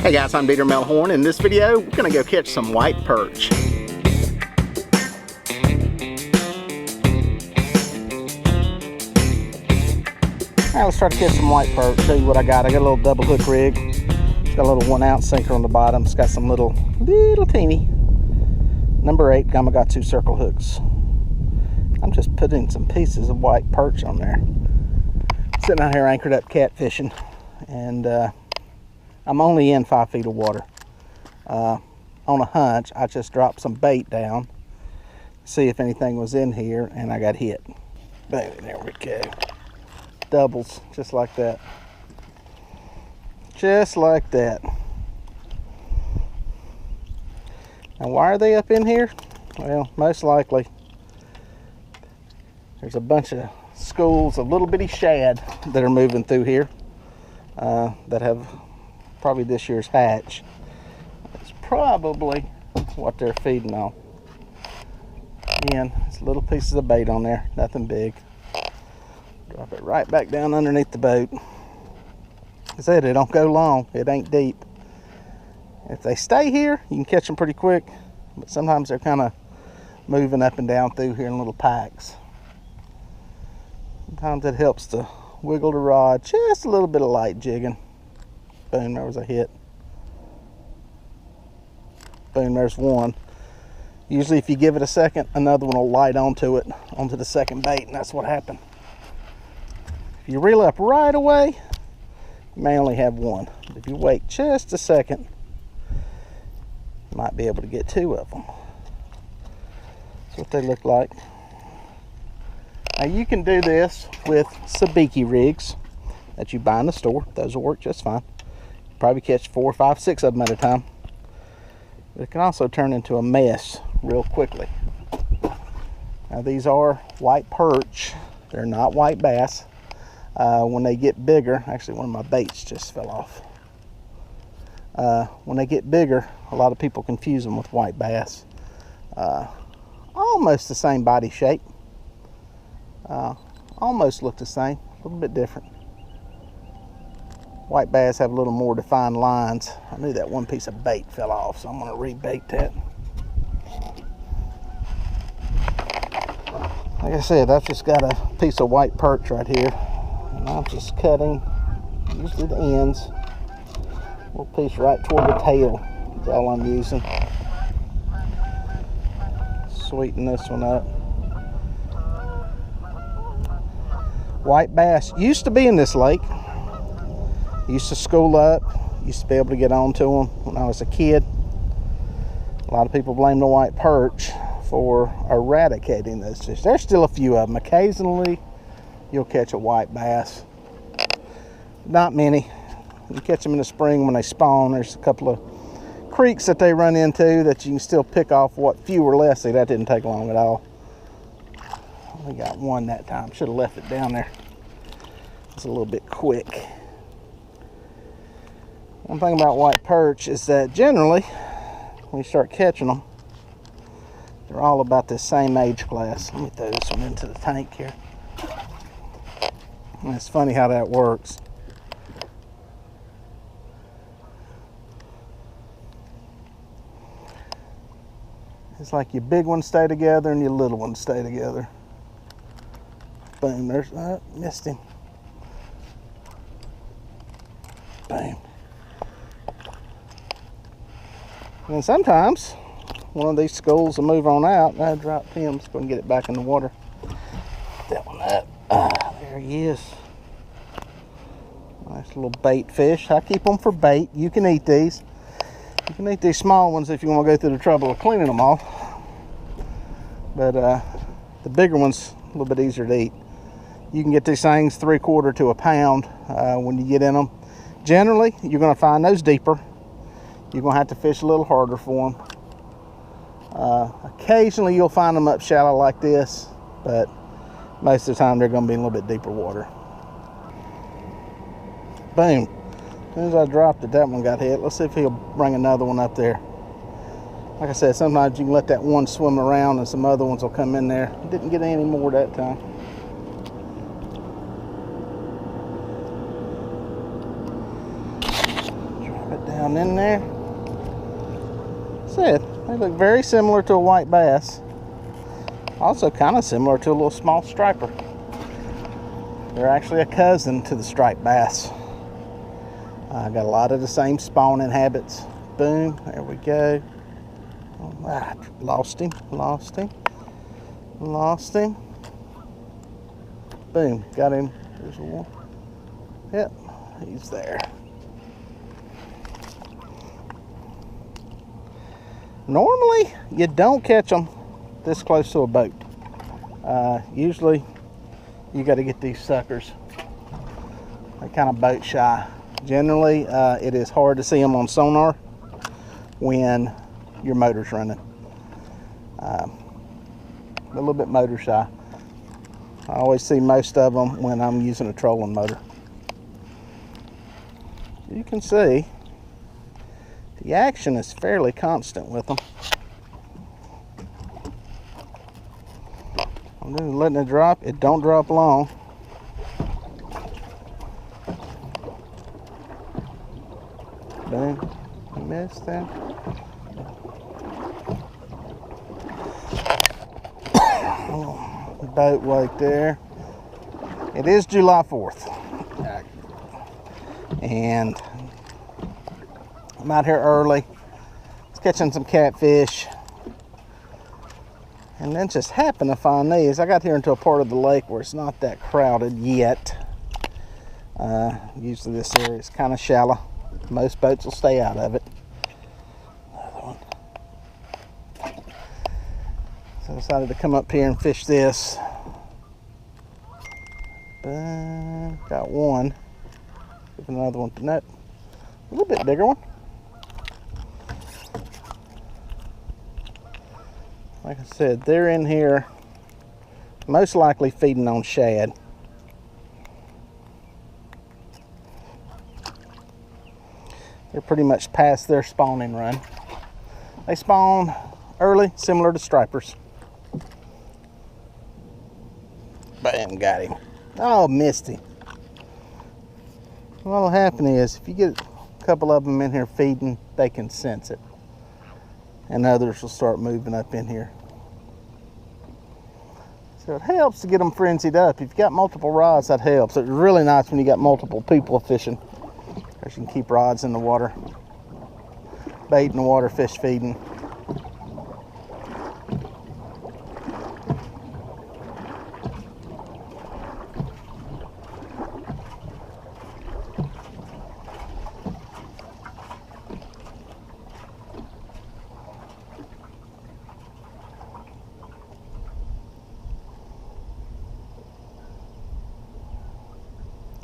Hey guys, I'm Melhorn. In this video, we're gonna go catch some white perch. Alright, let's try to catch some white perch. Show you what I got. I got a little double hook rig. It's got a little 1 ounce sinker on the bottom. It's got some little teeny number 8 Gamakatsu circle hooks. I'm just putting some pieces of white perch on there. Sitting out here anchored up catfishing, and I'm only in 5 feet of water. On a hunch, I just dropped some bait down, see if anything was in here, and I got hit. Boom, there we go. Doubles, just like that. Just like that. Now, why are they up in here? Well, most likely there's a bunch of schools of little bitty shad that are moving through here that have probably this year's hatch. It's probably what they're feeding on. Again, it's little pieces of bait on there, nothing big. Drop it right back down underneath the boat. Like I said, it don't go long, it ain't deep. If they stay here, you can catch them pretty quick, but sometimes they're kind of moving up and down through here in little packs. Sometimes it helps to wiggle the rod, just a little bit of light jigging. Boom, there was a hit. Boom, there's one. Usually if you give it a second, another one will light onto it, onto the second bait, and that's what happened. If you reel up right away, you may only have one. But if you wait just a second, you might be able to get 2 of them. That's what they look like. Now you can do this with sabiki rigs that you buy in the store. Those will work just fine. Probably catch 4, 5, 6 of them at a time. But it can also turn into a mess real quickly. Now these are white perch. They're not white bass. When they get bigger, actually one of my baits just fell off. When they get bigger, a lot of people confuse them with white bass. Almost the same body shape. Almost look the same, a little bit different. White bass have a little more defined lines. I knew that one piece of bait fell off, so I'm going to rebait that. Like I said, I've just got a piece of white perch right here, and I'm just cutting, usually the ends. A little piece right toward the tail is all I'm using. Sweeten this one up. White bass used to be in this lake. Used to school up, used to be able to get onto them when I was a kid. A lot of people blame the white perch for eradicating those fish. There's still a few of them. Occasionally, you'll catch a white bass. Not many. You catch them in the spring when they spawn. There's a couple of creeks that they run into that you can still pick off what few or less. See, that didn't take long at all. We got one that time. Should have left it down there. It's a little bit quick. One thing about white perch is that generally, when you start catching them, they're all about the same age class. Let me throw this one into the tank here. And it's funny how that works. It's like your big ones stay together and your little ones stay together. Boom, there's, missed him. Boom. And sometimes one of these schools will move on out, and I drop him. Let's go and get it back in the water. That one up. There he is. Nice little bait fish. I keep them for bait. You can eat these. You can eat these small ones if you want to go through the trouble of cleaning them all. But the bigger ones, a little bit easier to eat. You can get these things 3/4 to a pound when you get in them. Generally, you're going to find those deeper. You're going to have to fish a little harder for them. Occasionally, you'll find them up shallow like this, but most of the time, they're going to be in a little bit deeper water. Boom. As soon as I dropped it, that one got hit. Let's see if he'll bring another one up there. Like I said, sometimes you can let that one swim around and some other ones will come in there. Didn't get any more that time. Down in there. Said, they look very similar to a white bass. Also kind of similar to a little small striper. They're actually a cousin to the striped bass. Got a lot of the same spawning habits. Boom, there we go. Ah, lost him. Boom, got him. There's one. Yep, he's there. Normally, you don't catch them this close to a boat. Usually, you got to get these suckers. They're kind of boat shy. Generally, it is hard to see them on sonar when your motor's running. A little bit motor shy. I always see most of them when I'm using a trolling motor. You can see the action is fairly constant with them. I'm just letting it drop. It don't drop long. Boom. Missed that. Boat right there. It is July 4th. And I'm out here early. It's catching some catfish. And then just happened to find these. I got here into a part of the lake where it's not that crowded yet. Usually this area is kind of shallow. Most boats will stay out of it. Another one. So I decided to come up here and fish this. Got one. Give another one to net. A little bit bigger one. Like I said, they're in here most likely feeding on shad. They're pretty much past their spawning run. They spawn early, similar to stripers. Bam, got him. Oh, missed him. What'll happen is, if you get a couple of them in here feeding, they can sense it. And others will start moving up in here. So it helps to get them frenzied up. If you've got multiple rods, that helps. It's really nice when you got multiple people fishing, because you can keep rods in the water, bait in the water, fish feeding.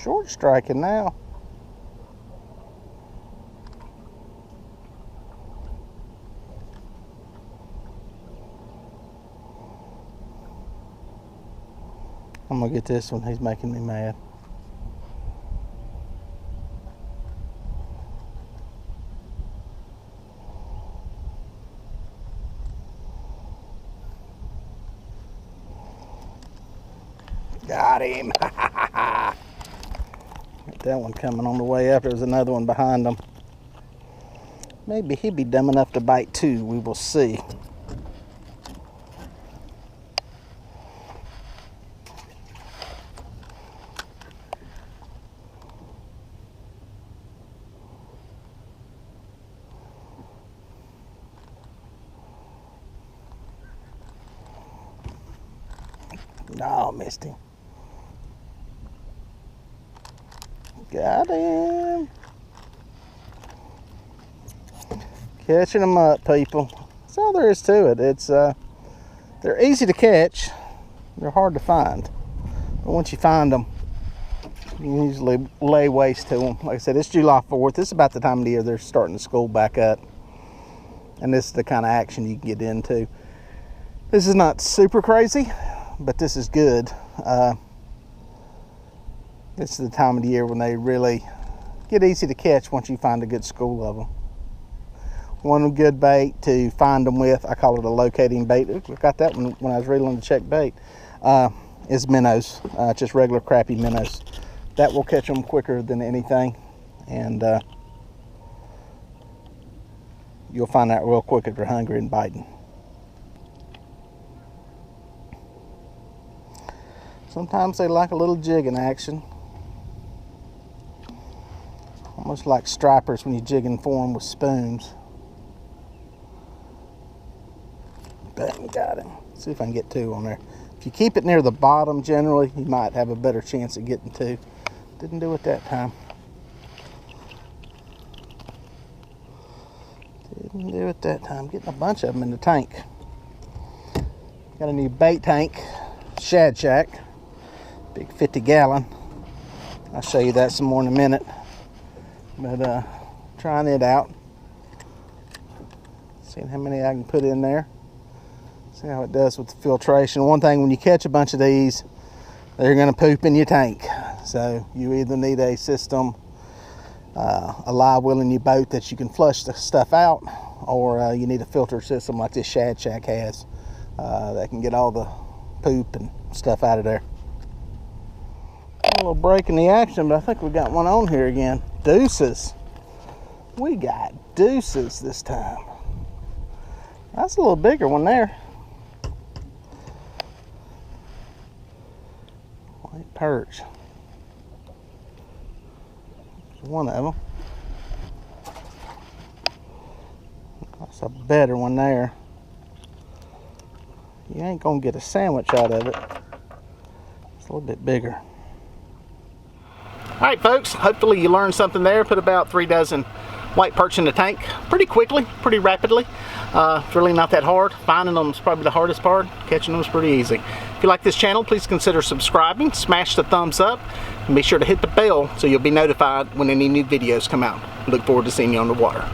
Short striking now. I'm gonna get this one. He's making me mad. Got him. That one coming on the way up. There's another one behind him. Maybe he'd be dumb enough to bite too. We will see. No, missed him. Got him. Catching them up, people. That's all there is to it. It's they're easy to catch. They're hard to find. But once you find them, you can usually lay waste to them. Like I said, it's July 4th. This is about the time of the year they're starting to school back up. And this is the kind of action you can get into. This is not super crazy, but this is good. This is the time of the year when they really get easy to catch once you find a good school of them. One good bait to find them with, I call it a locating bait. I got that one when I was reeling to check bait, is minnows, just regular crappie minnows. That will catch them quicker than anything. And you'll find out real quick if they're hungry and biting. Sometimes they like a little jigging action. Almost like stripers when you're jigging for them with spoons. Bang, got him. See if I can get 2 on there. If you keep it near the bottom, generally, you might have a better chance of getting 2. Didn't do it that time. Didn't do it that time. Getting a bunch of them in the tank. Got a new bait tank, Shad Shack. Big 50-gallon. I'll show you that some more in a minute. But trying it out. Seeing how many I can put in there. See how it does with the filtration. One thing, when you catch a bunch of these, they're going to poop in your tank. So you either need a system, a live well in your boat that you can flush the stuff out, or you need a filter system like this Shad Shack has that can get all the poop and stuff out of there. A little break in the action, but I think we got one on here again. Deuces. We got deuces this time. That's a little bigger one there. White perch. There's one of them. That's a better one there. You ain't gonna get a sandwich out of it. It's a little bit bigger. All right, folks, hopefully you learned something there. Put about 3 dozen white perch in the tank pretty quickly, pretty rapidly. It's really not that hard. Finding them is probably the hardest part. Catching them is pretty easy. If you like this channel, please consider subscribing, smash the thumbs up, and be sure to hit the bell so you'll be notified when any new videos come out. Look forward to seeing you on the water.